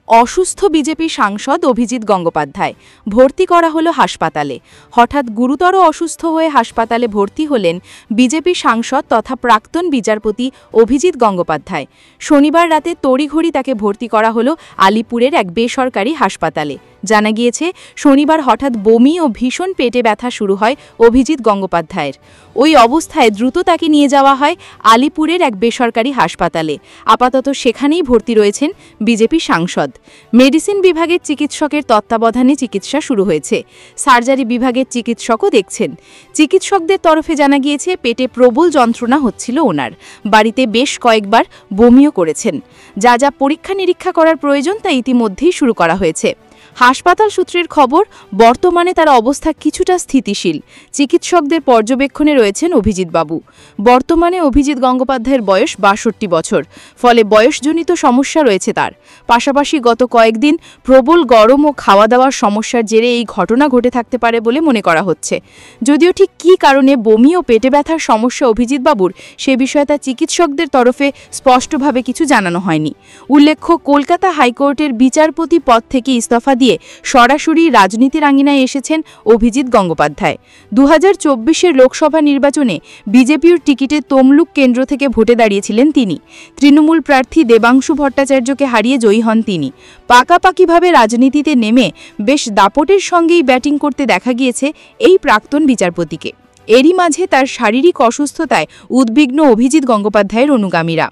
অসুস্থ বিজেপি সাংসদ অভিজিৎ গঙ্গোপাধ্যায় ভর্তি করা হলো হাসপাতালে। হঠাৎ গুরুতর অসুস্থ হয়ে হাসপাতালে ভর্তি হলেন বিজেপি সাংসদ তথা প্রাক্তন বিচারপতি অভিজিৎ গঙ্গোপাধ্যায়। শনিবার রাতে তড়িঘড়ি তাকে ভর্তি করা হলো আলিপুরের এক বেসরকারি হাসপাতালে। জানা গিয়েছে, শনিবার হঠাৎ বমি ও ভীষণ পেটে ব্যথা শুরু হয় অভিজিৎ গঙ্গোপাধ্যায়ের। ওই অবস্থায় দ্রুত তাকে নিয়ে যাওয়া হয় আলিপুরের এক বেসরকারি হাসপাতালে। আপাতত সেখানেই ভর্তি রয়েছেন বিজেপি সাংসদ। মেডিসিন বিভাগের চিকিৎসকের তত্ত্বাবধানে চিকিৎসা শুরু হয়েছে। সার্জারি বিভাগের চিকিৎসকও দেখছেন। চিকিৎসকদের তরফে জানা গিয়েছে, পেটে প্রবল যন্ত্রণা হচ্ছিল ওনার। বাড়িতে বেশ কয়েকবার বমিও করেছেন। যা যা পরীক্ষা নিরীক্ষা করার প্রয়োজন তা ইতিমধ্যেই শুরু করা হয়েছে। হাসপাতাল সূত্রের খবর, বর্তমানে তার অবস্থা কিছুটা স্থিতিশীল। চিকিৎসকদের পর্যবেক্ষণে রয়েছেন অভিজিৎ বাবু। বর্তমানে অভিজিৎ গঙ্গোপাধ্যায়ের বয়স ৬২ বছর, ফলে বয়সজনিত সমস্যা রয়েছে তার। পাশাপাশি গত কয়েকদিন প্রবল গরম ও খাওয়া দাওয়ার সমস্যার জেরে এই ঘটনা ঘটে থাকতে পারে বলে মনে করা হচ্ছে। যদিও ঠিক কী কারণে বমি ও পেটে ব্যথার সমস্যা অভিজিৎ বাবুর, সে বিষয়ে তা চিকিৎসকদের তরফে স্পষ্টভাবে কিছু জানানো হয়নি। উল্লেখ্য, কলকাতা হাইকোর্টের বিচারপতি পদ থেকে ইস্তফা দিয়ে সরাসরি রাজনীতির আঙিনায় এসেছেন অভিজিৎ গঙ্গোপাধ্যায়। ২০২৪-এর লোকসভা নির্বাচনে বিজেপির টিকিটে তমলুক কেন্দ্র থেকে ভোটে দাঁড়িয়েছিলেন তিনি। তৃণমূল প্রার্থী দেবাংশু ভট্টাচার্যকে হারিয়ে জয়ী হন তিনি। পাকাপাকিভাবে রাজনীতিতে নেমে বেশ দাপটের সঙ্গেই ব্যাটিং করতে দেখা গিয়েছে এই প্রাক্তন বিচারপতিকে। এরই মাঝে তার শারীরিক অসুস্থতায় উদ্বিগ্ন অভিজিৎ গঙ্গোপাধ্যায়ের অনুগামীরা।